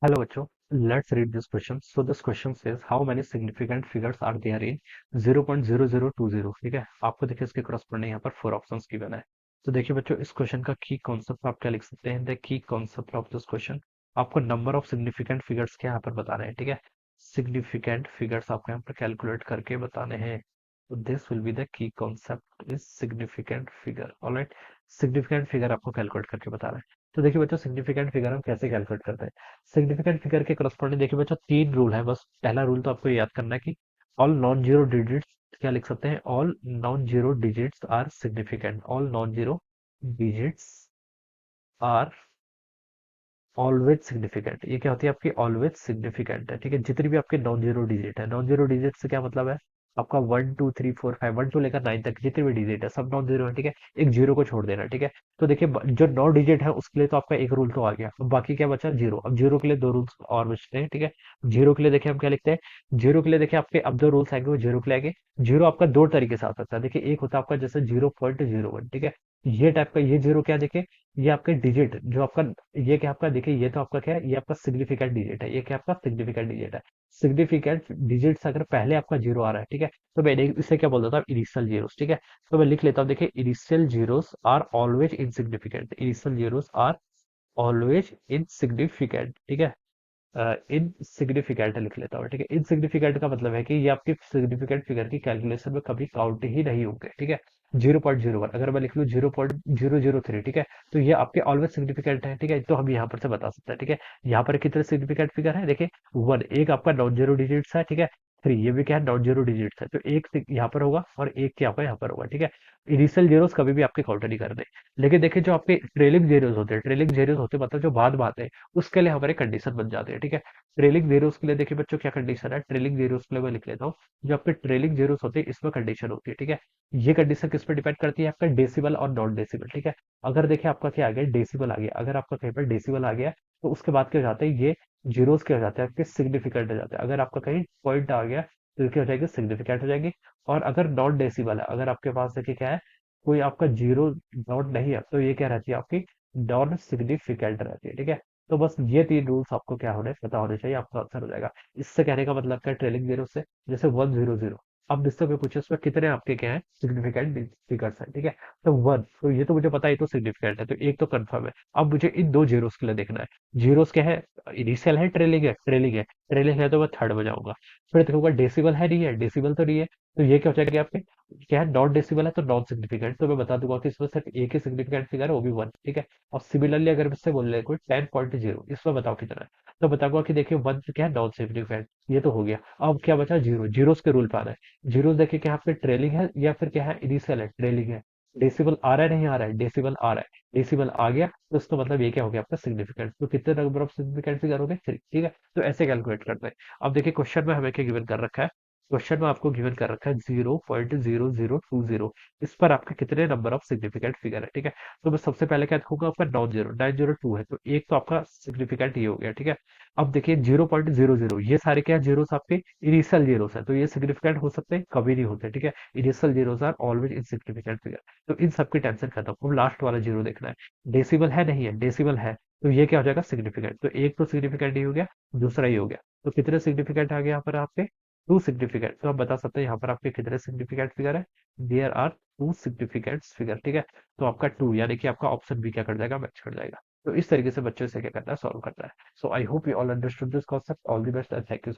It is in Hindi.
Hello, Acho. Let's read this question. So this question says how many significant figures are there in 0.0020? ठीक है, आपको देखिए इसके corresponding यहाँ पर फोर ऑप्शंस गिवन है। तो देखिए बच्चों, इस क्वेश्चन का की कॉन्सेप्ट आप क्या लिख सकते हैं? The key concept of this question, आपको नंबर ऑफ सिग्निफिकेंट फिगर्स के यहाँ पर बताने हैं। ठीक है, सिग्निफिकेंट फिगर्स आपको यहाँ पर कैलकुलेट करके बताने हैं। तो this will be the key concept is significant figure. Alright, significant figure आपको कैलकुलेट करके बताना है। तो देखिए बच्चों, सिग्निफिकेंट फिगर हम कैसे कैलकुलेट करते हैं? सिग्निफिकेंट फिगर के करस्पॉन्डिंग देखिए बच्चों, तीन रूल है बस। पहला रूल तो आपको याद करना है कि ऑल नॉन जीरो डिजिट्स, क्या लिख सकते हैं? All non zero digits are significant. All non zero digits are always significant. ये क्या होती है आपकी? ऑलवेज सिग्निफिकेंट है। ठीक है, जितनी भी आपके नॉन जीरो डिजिट है, नॉन जीरो डिजिट से क्या मतलब है? आपका 1 2 3 4 5, 1 से लेकर 9 तक जितने भी डिजिट है सब नॉन जीरो है। ठीक है, एक जीरो को छोड़ देना। ठीक है, तो देखिए जो नौ डिजिट है उसके लिए तो आपका एक रूल तो आ गया। अब बाकी क्या बचा? जीरो। अब जीरो के लिए दो रूल्स और बचते हैं। ठीक है, जीरो के लिए देखिए हम क्या लिखते हैं? जीरो के लिए देखिए आपके अब दो रूल्स आएंगे, वो जीरो के लिए आएंगे। जीरो आपका दो तरीके से आ सकता है। देखिए, एक होता है आपका जैसे 0.01। ठीक है, ये टाइप का ये जीरो क्या देखिए, ये आपके डिजिट जो आपका, ये क्या आपका देखिए, ये तो आपका क्या है? ये आपका सिग्निफिकेंट डिजिट है। ये क्या आपका सिग्निफिकेंट डिजिट है? सिग्निफिकेंट डिजिट अगर पहले आपका जीरो आ रहा है, ठीक है, तो मैं इसे क्या बोल देता हूँ? Initial zeros. ठीक है, तो मैं लिख लेता हूँ, देखिए initial zeros are always insignificant. Initial zeros are always insignificant. ठीक है, इनसिग्निफिकेंट लिख लेता हूँ। ठीक है, इनसिग्निफिकेंट का मतलब है कि ये आपके सिग्निफिकेंट फिगर की कैलकुलेशन में कभी काउंट ही नहीं होंगे। ठीक है, 0.01 अगर मैं लिख लूँ 0.003, ठीक है, तो ये आपके ऑलवेज सिग्निफिकेंट है। ठीक है, तो हम यहाँ पर से बता सकते हैं। ठीक है, यहाँ पर कितने सिग्निफिकेंट फिगर है? देखिए, वन, एक आपका नॉन जीरो डिजिट्स है। ठीक है, थ्री, ये भी क्या है? नॉन जीरो डिजिट्स है। तो एक यहाँ पर होगा और एक क्या आपका यहाँ पर होगा। ठीक है, इनिशियल जीरोस कभी भी आपके काउंट नहीं करने। लेकिन देखिए, जो आपके ट्रेलिंग जीरोस होते हैं, ट्रेलिंग जीरोस होते हैं मतलब जो बाद में आते हैं, उसके लिए हमारे कंडीशन बन जाते हैं। ठीक है, ट्रेलिंग जीरोस के लिए देखिए बच्चों क्या कंडीशन है? ट्रेलिंग जीरोस के लिए मैं लिख लेता हूँ। जो आपके ट्रेलिंग जीरोस होते हैं इसमें कंडीशन होती है। ठीक है, ये कंडीशन किस पे डिपेंड करती है? आपका डेसिबल और नॉन डेसिबल। ठीक है, अगर देखिए आपका क्या आ गया? डेसिबल आ गया। अगर आपका कहीं पर डेसिबल आ गया तो उसके बाद क्या हो जाता है? ये जीरोस क्या हो जाते हैं? आपके सिग्निफिकेंट हो जाते हैं। अगर आपका कहीं पॉइंट आ गया तो ये क्या हो जाएगी? सिग्निफिकेंट हो जाएगी। और अगर नॉन डेसिबल है, अगर आपके पास देखिए क्या है, कोई आपका जीरो नॉट नहीं है, तो ये क्या रहती है आपकी? नॉन सिग्निफिकेंट रहती है। ठीक है, तो बस ये तीन रूल्स आपको क्या होने पता होने चाहिए, आपका आंसर हो जाएगा। इससे कहने का मतलब क्या? ट्रेलिंग जीरो से जैसे 100, अब जिससे कोई पूछे उसमें कितने आपके क्या है? सिग्निफिकेंट फिगर्स है। ठीक है, तो वन, तो ये तो मुझे पता है, ये तो सिग्निफिकेंट है, तो एक तो कंफर्म है। अब मुझे इन दो जीरोस के लिए देखना है। जीरोस क्या है? इनिशियल है, ट्रेलिंग है, ट्रेलिंग है। ट्रेलिंग है तो मैं थर्ड में जाऊंगा। फिर देखूंगा डेसिबल है नहीं है, डेसिबल तो नहीं है, तो ये क्या हो जाएगा आपके? क्या है? नॉन डेसिबल है तो नॉन सिग्निफिकेंट, तो मैं बता दूंगा कि इसमें सिर्फ एक ही सिग्निफिकेंट फिगर है, वो भी वन। ठीक है, और सिमिलरली अगर मुझसे बोल रहे कोई 10.0, इसमें बताओ कितना है, तो बताऊंगा कि देखिए वन क्या है? नॉन सिग्निफिकेंट, ये तो हो गया। अब क्या बचा? जीरो। जीरोस के रूल पे आना है। जीरोस देखिए क्या आपके ट्रेलिंग है या फिर क्या है? इनिशियल है, ट्रेलिंग है। डेसिबल आ रहा है नहीं आ रहा है? डेसिबल आ रहा है। डेसिबल आ गया तो इसका मतलब ये क्या हो गया आपका? सिग्निफिकेंट। तो कितने नंबर ऑफ सिग्निफिकेंट फिगर हो गए? थ्री। ठीक है, तो ऐसे कैलकुलेट करते हैं। अब देखिए क्वेश्चन में हमें क्या गिवन कर रखा है? क्वेश्चन में आपको गिवन कर रखा है 0.0020। इस पर आपके कितने नंबर ऑफ सिग्निफिकेंट फिगर है? ठीक है, तो मैं सबसे पहले क्या देखूंगा? आपका नॉन जीरो, 902 है, तो एक तो आपका सिग्निफिकेंट ये हो गया। ठीक है, अब देखिए 0.00, ये सारे क्या जीरोस आपके? इनिशियल जीरोस है, तो ये सिग्निफिकेंट हो सकते हैं? कभी नहीं होते। ठीक है, initial zeros are always insignificant figure. तो इन सबकी टेंशन खत्म, अब लास्ट वाला जीरो देखना है। डेसिबल है नहीं है? डेसिबल है, तो ये क्या हो जाएगा? सिग्निफिकेंट। तो एक तो सिग्निफिकेंट ही हो गया, दूसरा ही हो गया। तो कितने सिग्निफिकेंट आ गए यहाँ पर आपके? Two significant. तो आप बता सकते हैं यहाँ पर आपके कितने सिग्निफिकेंट फिगर है? There are two significant figure. ठीक है, तो आपका टू, यानी कि आपका ऑप्शन बी क्या कर जाएगा? मैच कर जाएगा। तो इस तरीके से बच्चों से क्या करना है? सॉल्व करना है। So I hope you all understood this concept. All the best and thank you.